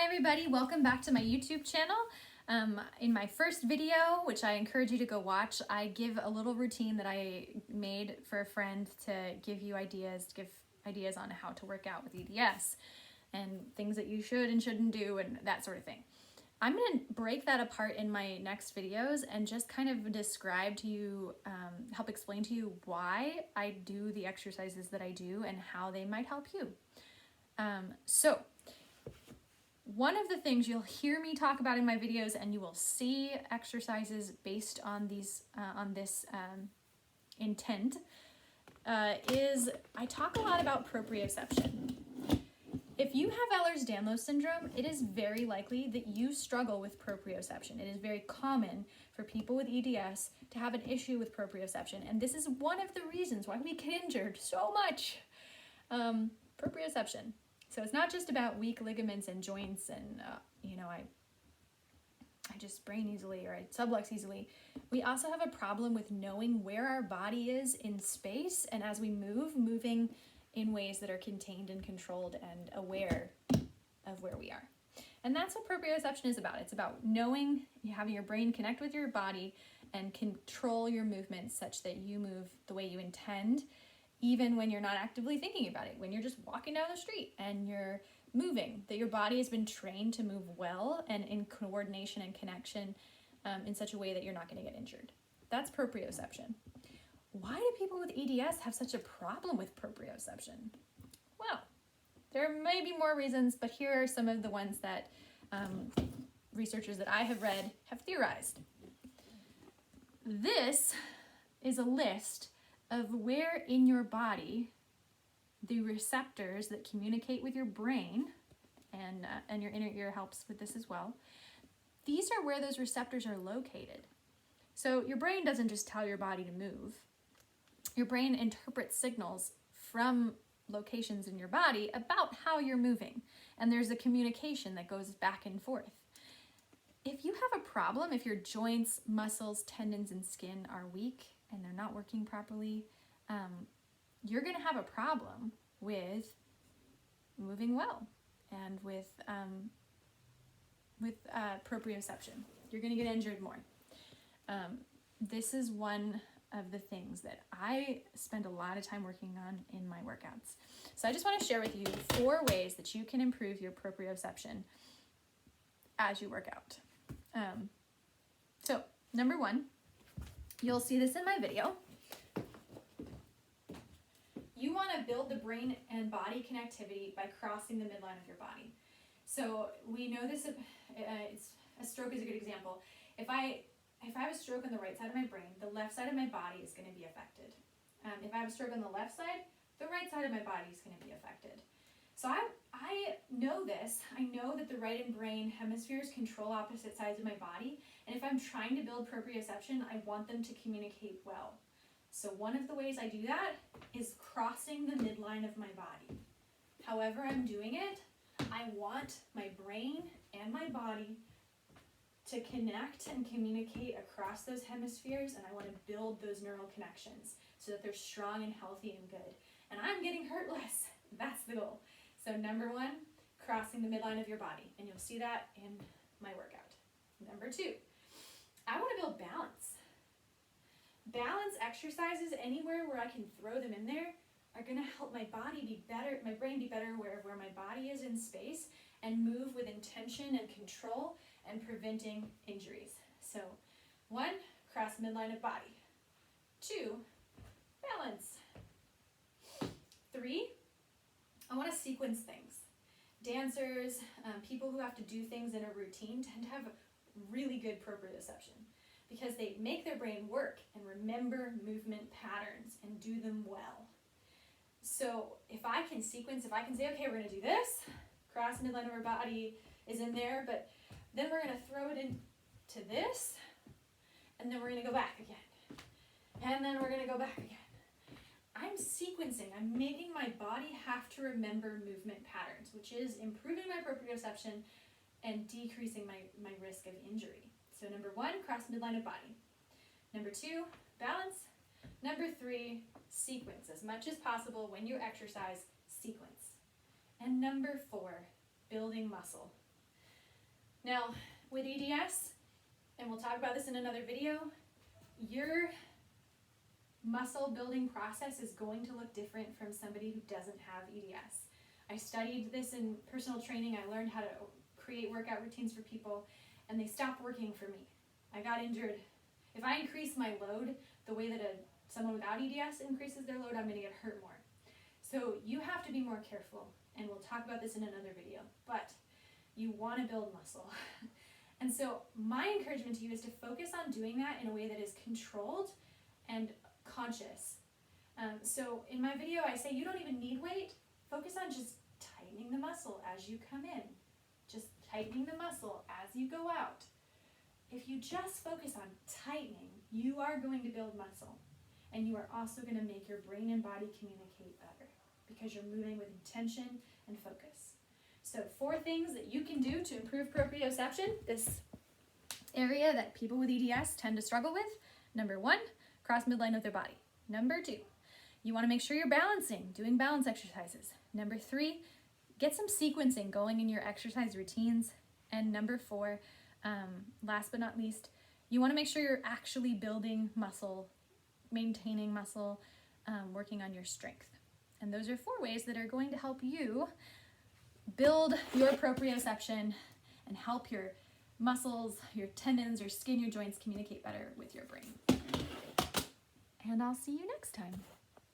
everybody, welcome back to my YouTube channel. In my first video, which I encourage you to go watch, I give a little routine that I made for a friend to give you ideas, on how to work out with EDS and things that you should and shouldn't do and that sort of thing. I'm going to break that apart in my next videos and just kind of describe to you, help explain to you why I do the exercises that I do and how they might help you. So one of the things you'll hear me talk about in my videos, and you will see exercises based on these this intent, is I talk a lot about proprioception. If you have Ehlers Danlos Syndrome, it is very likely that you struggle with proprioception. It is very common for people with EDS to have an issue with proprioception, and this is one of the reasons why we get injured so much. Proprioception. So it's not just about weak ligaments and joints and, I just sprain easily or I sublux easily. We also have a problem with knowing where our body is in space, and as we moving in ways that are contained and controlled and aware of where we are. And that's what proprioception is about. It's about knowing, having your brain connect with your body and control your movements such that you move the way you intend, even when you're not actively thinking about it, when you're just walking down the street and you're moving, that your body has been trained to move well and in coordination and connection in such a way that you're not going to get injured. That's proprioception. Why do people with EDS have such a problem with proprioception? Well, there may be more reasons, but here are some of the ones that researchers that I have read have theorized. This is a list of where in your body the receptors that communicate with your brain, and your inner ear helps with this as well. These are where those receptors are located. So your brain doesn't just tell your body to move. Your brain interprets signals from locations in your body about how you're moving, and there's a communication that goes back and forth. If you have a problem, if your joints, muscles, tendons, and skin are weak and they're not working properly, you're going to have a problem with moving well and with proprioception. You're going to get injured more. This is one of the things that I spend a lot of time working on in my workouts. So I just want to share with you 4 ways that you can improve your proprioception as you work out. So number 1, you'll see this in my video. You want to build the brain and body connectivity by crossing the midline of your body. So we know this, a stroke is a good example. If I have a stroke on the right side of my brain, the left side of my body is going to be affected. If I have a stroke on the left side, the right side of my body is going to be affected. So I know this. I know that the right and brain hemispheres control opposite sides of my body. And if I'm trying to build proprioception, I want them to communicate well. So one of the ways I do that is crossing the midline of my body. However I'm doing it, I want my brain and my body to connect and communicate across those hemispheres, and I want to build those neural connections so that they're strong and healthy and good. And I'm getting hurt less. That's the goal. So number 1, crossing the midline of your body, and you'll see that in my workout. Number 2, I want to build balance. Balance exercises anywhere where I can throw them in there are going to help my body be better, my brain be better where my body is in space, and move with intention and control and preventing injuries. So 1, cross midline of body. 2, balance. 3, I want to sequence things. Dancers, people who have to do things in a routine tend to have really good proprioception because they make their brain work and remember movement patterns and do them well. So if I can sequence, if I can say, okay, we're going to do this, cross midline of our body is in there, but then we're going to throw it into this, and then we're going to go back again, and then we're going to go back again. I'm sequencing. I'm making my body have to remember movement patterns, which is improving my proprioception and decreasing my risk of injury. So number 1, cross midline of body. Number 2, balance. Number 3, sequence. As much as possible when you exercise, sequence. And number 4, building muscle. Now, with EDS, and we'll talk about this in another video, your muscle building process is going to look different from somebody who doesn't have EDS. I studied this in personal training. I learned how to create workout routines for people, and they stopped working for me. I got injured. If I increase my load the way that someone without EDS increases their load, I'm going to get hurt more. So you have to be more careful, and we'll talk about this in another video, but you want to build muscle. And so my encouragement to you is to focus on doing that in a way that is controlled and conscious. So in my video, I say you don't even need weight. Focus on just tightening the muscle as you come in. Just tightening the muscle as you go out. If you just focus on tightening, you are going to build muscle. And you are also going to make your brain and body communicate better because you're moving with intention and focus. So 4 things that you can do to improve proprioception, this area that people with EDS tend to struggle with. Number 1, cross midline of their body. Number 2, you want to make sure you're balancing, doing balance exercises. Number 3, get some sequencing going in your exercise routines. And number 4, last but not least, you want to make sure you're actually building muscle, maintaining muscle, working on your strength. And those are 4 ways that are going to help you build your proprioception and help your muscles, your tendons, your skin, your joints communicate better with your brain. And I'll see you next time.